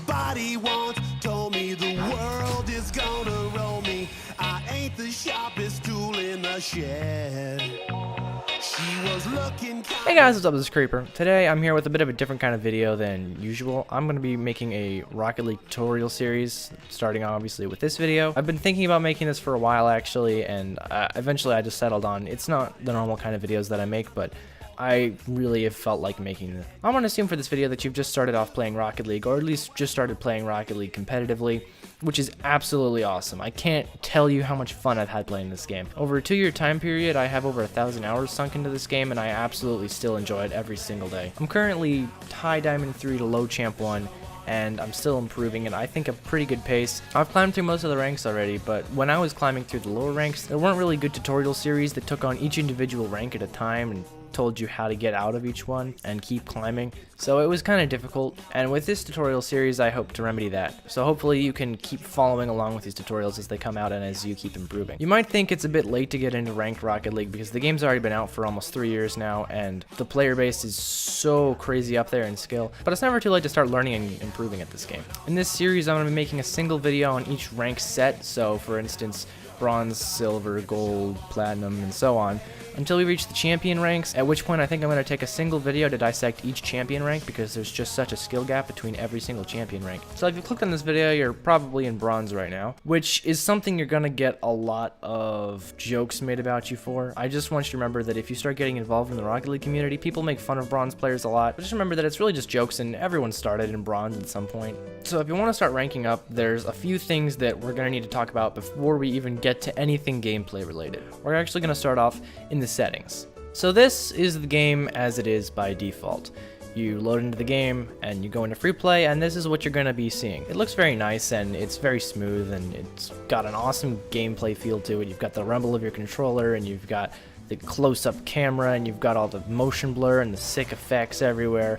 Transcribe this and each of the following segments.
everybody once told me the world is gonna roll me. I ain't the sharpest tool in the shed. She was looking Hey guys, what's up? This is Creeper. Today I'm here with a bit of a different kind of video than usual. I'm going to be making a Rocket League tutorial series, starting obviously with this video. I've been thinking about making this for a while actually, and eventually I just settled on it's not the normal kind of videos that I make, but I really have felt like making this. I'm going to assume for this video that you've just started off playing Rocket League, or at least just started playing Rocket League competitively, which is absolutely awesome. I can't tell you how much fun I've had playing this game. Over a 2-year time period, I have over 1,000 hours sunk into this game, and I absolutely still enjoy it every single day. I'm currently high Diamond 3 to low Champ 1, and I'm still improving, and I think a pretty good pace. I've climbed through most of the ranks already, but when I was climbing through the lower ranks, there weren't really good tutorial series that took on each individual rank at a time and told you how to get out of each one and keep climbing, so it was kind of difficult, and with this tutorial series I hope to remedy that. So hopefully you can keep following along with these tutorials as they come out and as you keep improving. You might think it's a bit late to get into ranked Rocket League because the game's already been out for almost 3 years now and the player base is so crazy up there in skill, but it's never too late to start learning and improving at this game. In this series I'm going to be making a single video on each rank set, so for instance bronze, silver, gold, platinum, and so on, until we reach the champion ranks, at which point I think I'm going to take a single video to dissect each champion rank because there's just such a skill gap between every single champion rank. So if you clicked on this video, you're probably in bronze right now, which is something you're going to get a lot of jokes made about you for. I just want you to remember that if you start getting involved in the Rocket League community, people make fun of bronze players a lot, but just remember that it's really just jokes and everyone started in bronze at some point. So if you want to start ranking up, there's a few things that we're going to need to talk about before we even get to anything gameplay related. We're actually going to start off in the settings. So this is the game as it is by default. You load into the game and you go into free play, and this is what you're going to be seeing. It looks very nice and it's very smooth and it's got an awesome gameplay feel to it. You've got the rumble of your controller and you've got the close-up camera and you've got all the motion blur and the sick effects everywhere.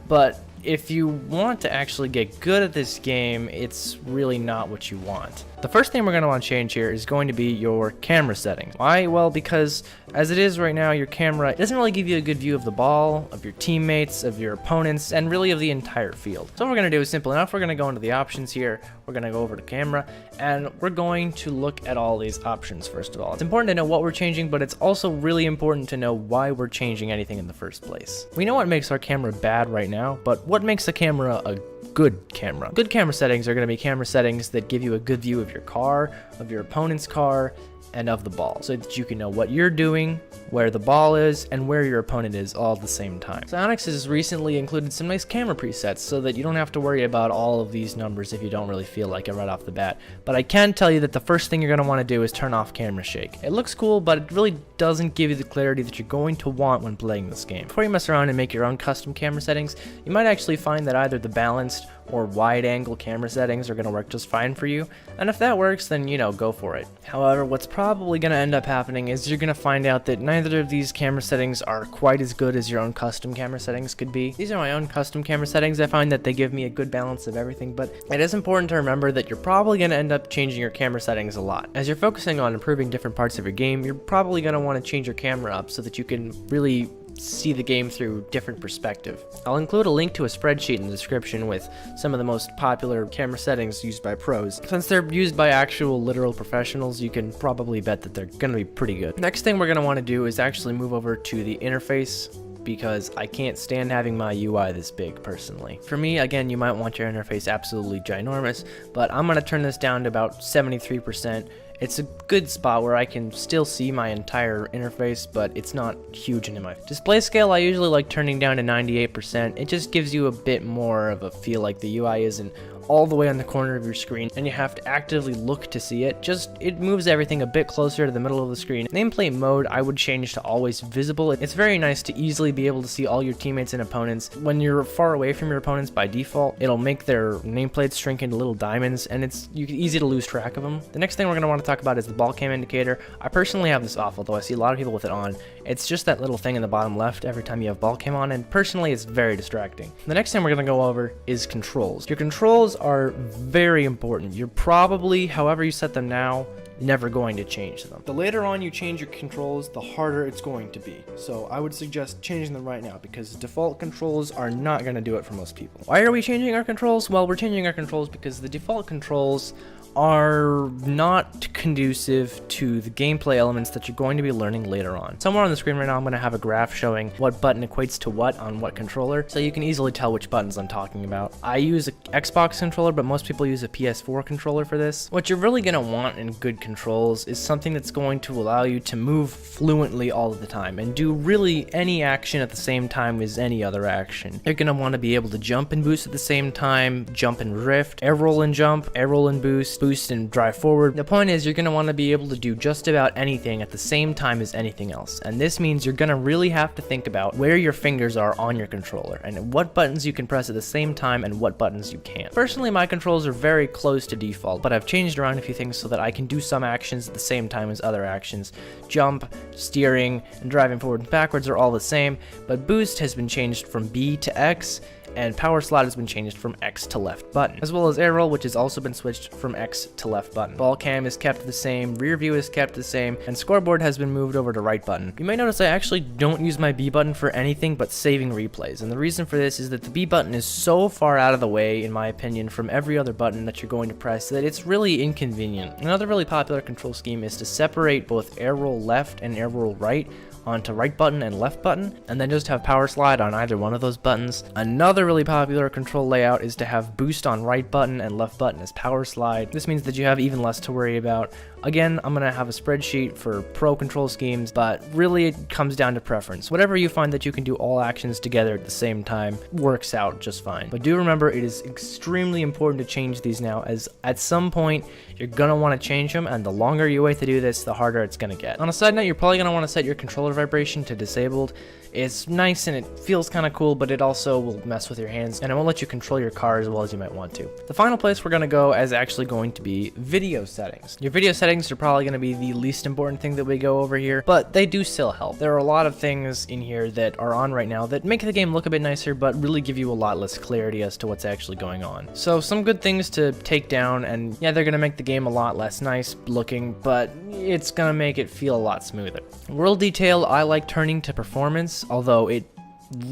But if you want to actually get good at this game, it's really not what you want. The first thing we're going to want to change here is going to be your camera settings. Why? Well, because as it is right now, your camera doesn't really give you a good view of the ball, of your teammates, of your opponents, and really of the entire field. So what we're going to do is simple enough. We're going to go into the options here. We're going to go over to camera, and we're going to look at all these options first of all. It's important to know what we're changing, but it's also really important to know why we're changing anything in the first place. We know what makes our camera bad right now, but what makes a camera a good camera? Good camera settings are going to be camera settings that give you a good view of your car, of your opponent's car, and of the ball, so that you can know what you're doing, where the ball is, and where your opponent is all at the same time. Psyonix has recently included some nice camera presets so that you don't have to worry about all of these numbers if you don't really feel like it right off the bat. But I can tell you that the first thing you're going to want to do is turn off camera shake. It looks cool, but it really doesn't give you the clarity that you're going to want when playing this game. Before you mess around and make your own custom camera settings, you might actually find that either the balanced or wide angle camera settings are going to work just fine for you, and if that works, then you know, go for it. However, what's probably going to end up happening is you're going to find out that neither of these camera settings are quite as good as your own custom camera settings could be. These are my own custom camera settings. I find that they give me a good balance of everything, but it is important to remember that you're probably going to end up changing your camera settings a lot. As you're focusing on improving different parts of your game, you're probably going to want to change your camera up so that you can really see the game through different perspective. I'll include a link to a spreadsheet in the description with some of the most popular camera settings used by pros. Since they're used by actual literal professionals, you can probably bet that they're going to be pretty good. Next thing we're going to want to do is actually move over to the interface, because I can't stand having my UI this big personally. For me, again, you might want your interface absolutely ginormous, but I'm going to turn this down to about 73%. It's a good spot where I can still see my entire interface, but it's not huge into my display scale. I usually like turning down to 98%. It just gives you a bit more of a feel like the UI isn't all the way on the corner of your screen and you have to actively look to see it. It moves everything a bit closer to the middle of the screen. Nameplate mode I would change to always visible. It's very nice to easily be able to see all your teammates and opponents. When you're far away from your opponents by default, it'll make their nameplates shrink into little diamonds, and it's easy to lose track of them. The next thing we're going to want to talk about is the ball cam indicator. I personally have this off, although I see a lot of people with it on. It's just that little thing in the bottom left every time you have ball cam on, and personally it's very distracting. The next thing we're going to go over is controls. Your controls are very important. You're probably, however you set them now, never going to change them. The later on you change your controls, the harder it's going to be. So I would suggest changing them right now, because default controls are not going to do it for most people. Why are we changing our controls? Well, we're changing our controls because the default controls are not conducive to the gameplay elements that you're going to be learning later on. Somewhere on the screen right now I'm going to have a graph showing what button equates to what on what controller, so you can easily tell which buttons I'm talking about. I use an Xbox controller, but most people use a PS4 controller for this. What you're really going to want in good controls is something that's going to allow you to move fluently all of the time and do really any action at the same time as any other action. You're going to want to be able to jump and boost at the same time, jump and drift, air roll and jump, air roll and boost and drive forward. The point is, you're going to want to be able to do just about anything at the same time as anything else, and this means you're going to really have to think about where your fingers are on your controller and what buttons you can press at the same time and what buttons you can't. Personally, my controls are very close to default, but I've changed around a few things so that I can do some actions at the same time as other actions. Jump, steering, and driving forward and backwards are all the same, but boost has been changed from B to X, and power slide has been changed from X to left button, as well as air roll, which has also been switched from X to left button. Ball cam is kept the same, rear view is kept the same, and scoreboard has been moved over to right button. You may notice I actually don't use my B button for anything but saving replays, and the reason for this is that the B button is so far out of the way, in my opinion, from every other button that you're going to press that it's really inconvenient. Another really popular control scheme is to separate both air roll left and air roll right onto right button and left button, and then just have power slide on either one of those buttons. Another really popular control layout is to have boost on right button and left button as power slide. This means that you have even less to worry about. Again, I'm gonna have a spreadsheet for pro control schemes, but really it comes down to preference. Whatever you find that you can do all actions together at the same time works out just fine. But do remember, it is extremely important to change these now, as at some point you're gonna want to change them, and the longer you wait to do this, the harder it's gonna get. On a side note, you're probably gonna want to set your controller vibration to disabled. It's nice and it feels kind of cool, but it also will mess with your hands and it won't let you control your car as well as you might want to. The final place we're going to go is actually going to be video settings. Your video settings are probably going to be the least important thing that we go over here, but they do still help. There are a lot of things in here that are on right now that make the game look a bit nicer, but really give you a lot less clarity as to what's actually going on. So some good things to take down, and yeah, they're going to make the game a lot less nice looking, but it's going to make it feel a lot smoother. World detail I like turning to performance, although it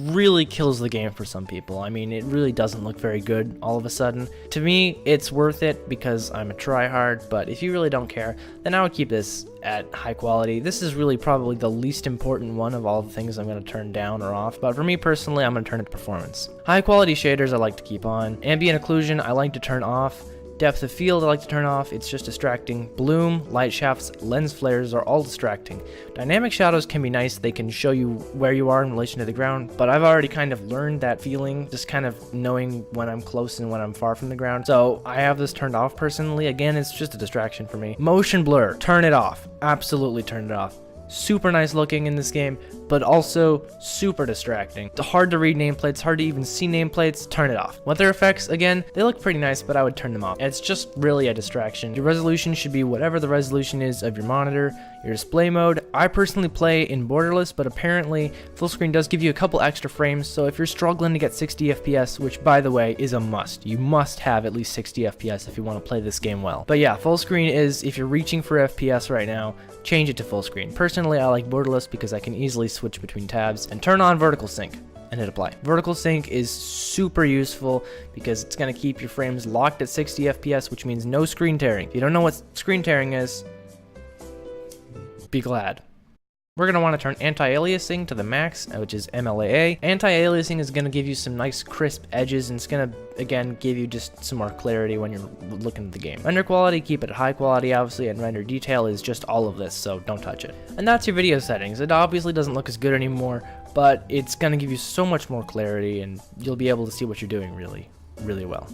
really kills the game for some people. I mean, it really doesn't look very good all of a sudden. To me, it's worth it because I'm a tryhard, but if you really don't care, then I would keep this at high quality. This is really probably the least important one of all the things I'm going to turn down or off, but for me personally, I'm going to turn it to performance. High quality shaders I like to keep on. Ambient occlusion I like to turn off. Depth of field I like to turn off, it's just distracting. Bloom, light shafts, lens flares are all distracting. Dynamic shadows can be nice, they can show you where you are in relation to the ground, but I've already kind of learned that feeling, just kind of knowing when I'm close and when I'm far from the ground. So I have this turned off personally. Again, it's just a distraction for me. Motion blur, turn it off. Absolutely turn it off. Super nice looking in this game, but also super distracting. It's hard to read nameplates, hard to even see nameplates, turn it off. Weather effects, again, they look pretty nice, but I would turn them off. It's just really a distraction. Your resolution should be whatever the resolution is of your monitor. Your display mode, I personally play in borderless, but apparently full screen does give you a couple extra frames, so if you're struggling to get 60 FPS, which by the way is a must, you must have at least 60 FPS if you want to play this game well. But yeah, full screen is, if you're reaching for FPS right now, change it to full screen. Personally, I like borderless because I can easily switch between tabs, and turn on vertical sync and hit apply. Vertical sync is super useful because it's going to keep your frames locked at 60 FPS, which means no screen tearing. If you don't know what screen tearing is, be glad. We're going to want to turn anti-aliasing to the max, which is MLAA. Anti-aliasing is going to give you some nice crisp edges, and it's going to, again, give you just some more clarity when you're looking at the game. Render quality, keep it at high quality, obviously, and render detail is just all of this, so don't touch it. And that's your video settings. It obviously doesn't look as good anymore, but it's going to give you so much more clarity, and you'll be able to see what you're doing really, really well.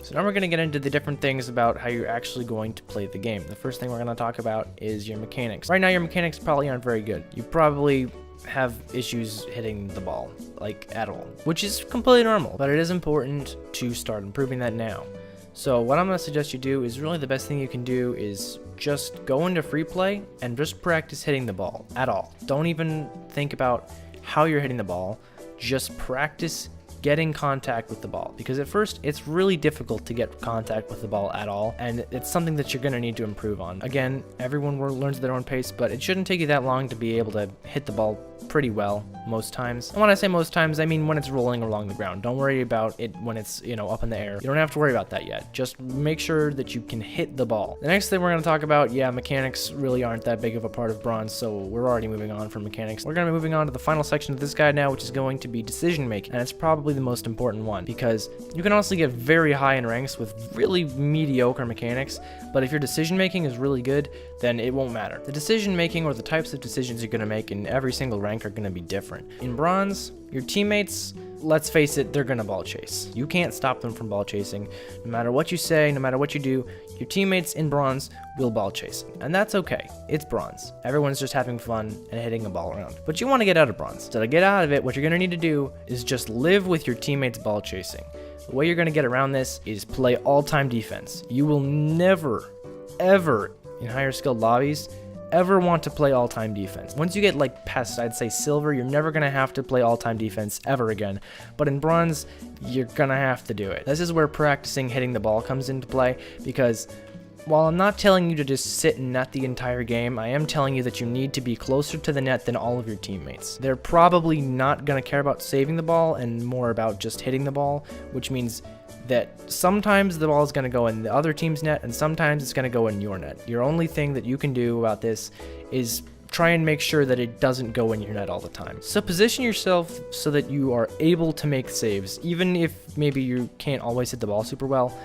So now we're going to get into the different things about how you're actually going to play the game. The first thing we're going to talk about is your mechanics. Right now your mechanics probably aren't very good. You probably have issues hitting the ball, like at all, which is completely normal, but it is important to start improving that now. So what I'm going to suggest you do is really the best thing you can do is just go into free play and just practice hitting the ball at all. Don't even think about how you're hitting the ball. Just practice getting contact with the ball, because at first it's really difficult to get contact with the ball at all, and it's something that you're going to need to improve on. Again, everyone learns at their own pace, but it shouldn't take you that long to be able to hit the ball pretty well most times. And when I say most times, I mean when it's rolling along the ground. Don't worry about it when it's, up in the air. You don't have to worry about that yet. Just make sure that you can hit the ball. The next thing we're going to talk about, mechanics really aren't that big of a part of bronze, so we're already moving on from mechanics. We're going to be moving on to the final section of this guide now, which is going to be decision making, and it's probably the most important one, because you can honestly get very high in ranks with really mediocre mechanics, but if your decision making is really good, then it won't matter. The decision making, or the types of decisions you're going to make in every single rank, are going to be different. In bronze, your teammates, let's face it, they're going to ball chase. You can't stop them from ball chasing. No matter what you say, no matter what you do, your teammates in bronze will ball chase. And that's okay. It's bronze. Everyone's just having fun and hitting a ball around. But you want to get out of bronze. So to get out of it, what you're going to need to do is just live with your teammates ball chasing. The way you're going to get around this is play all-time defense. You will never, ever, in higher skilled lobbies, ever want to play all-time defense. Once you get past, I'd say silver, you're never going to have to play all-time defense ever again. But in bronze, you're going to have to do it. This is where practicing hitting the ball comes into play, because while I'm not telling you to just sit and net the entire game, I am telling you that you need to be closer to the net than all of your teammates. They're probably not going to care about saving the ball and more about just hitting the ball, which means that sometimes the ball is going to go in the other team's net and sometimes it's going to go in your net. Your only thing that you can do about this is try and make sure that it doesn't go in your net all the time. So position yourself so that you are able to make saves. Even if maybe you can't always hit the ball super well,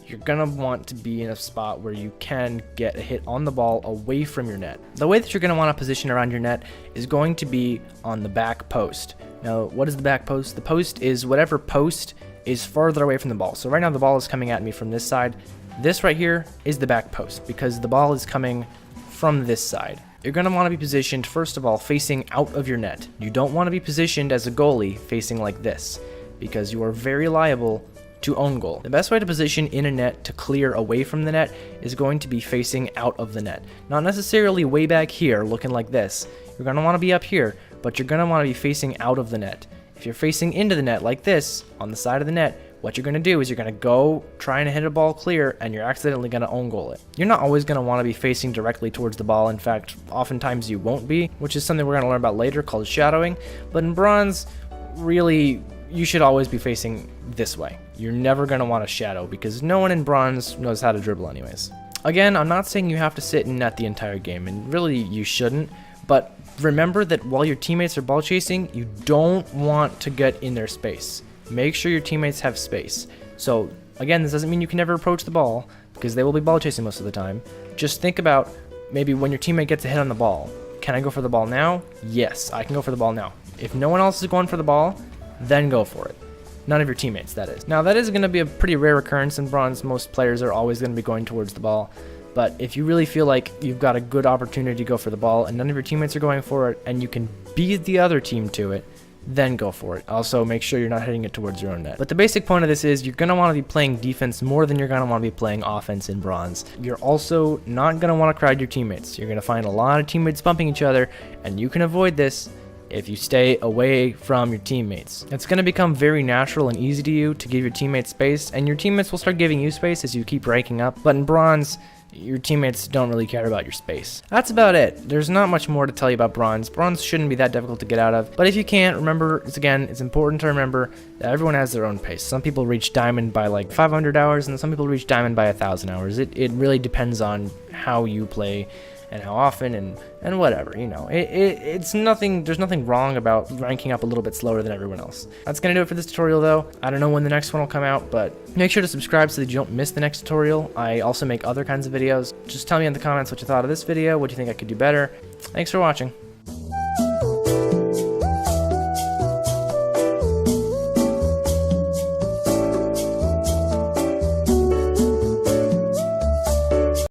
you're gonna want to be in a spot where you can get a hit on the ball away from your net. The way that you're gonna want to position around your net is going to be on the back post. Now, what is the back post? The post is whatever post is farther away from the ball. So right now the ball is coming at me from this side. This right here is the back post because the ball is coming from this side. You're going to want to be positioned, first of all, facing out of your net. You don't want to be positioned as a goalie facing like this, because you are very liable to own goal. The best way to position in a net to clear away from the net is going to be facing out of the net. Not necessarily way back here looking like this. You're going to want to be up here, but you're going to want to be facing out of the net. If you're facing into the net like this, on the side of the net, what you're going to do is you're going to go trying to hit a ball clear, and you're accidentally going to own goal it. You're not always going to want to be facing directly towards the ball. In fact, oftentimes you won't be, which is something we're going to learn about later called shadowing. But in bronze, really, you should always be facing this way. You're never going to want to shadow because no one in bronze knows how to dribble anyways. Again, I'm not saying you have to sit in net the entire game, and really you shouldn't, but remember that while your teammates are ball chasing, you don't want to get in their space. Make sure your teammates have space. So again, this doesn't mean you can never approach the ball because they will be ball chasing most of the time. Just think about maybe when your teammate gets a hit on the ball. Can I go for the ball now? Yes, I can go for the ball now. If no one else is going for the ball, then go for it. None of your teammates, that is. Now that is going to be a pretty rare occurrence in bronze. Most players are always going to be going towards the ball. But if you really feel like you've got a good opportunity to go for the ball and none of your teammates are going for it and you can beat the other team to it, then go for it. Also, make sure you're not hitting it towards your own net. But the basic point of this is you're going to want to be playing defense more than you're going to want to be playing offense in bronze. You're also not going to want to crowd your teammates. You're going to find a lot of teammates bumping each other, and you can avoid this if you stay away from your teammates. It's going to become very natural and easy to you to give your teammates space, and your teammates will start giving you space as you keep ranking up. But in bronze, your teammates don't really care about your space. That's about it. There's not much more to tell you about bronze. Bronze shouldn't be that difficult to get out of. But if you can't, remember, it's important to remember that everyone has their own pace. Some people reach diamond by like 500 hours, and some people reach diamond by 1,000 hours. It really depends on how you play and how often and whatever, you know. It's nothing, there's nothing wrong about ranking up a little bit slower than everyone else. That's gonna do it for this tutorial though. I don't know when the next one will come out, but make sure to subscribe so that you don't miss the next tutorial. I also make other kinds of videos. Just tell me in the comments what you thought of this video, what you think I could do better. Thanks for watching.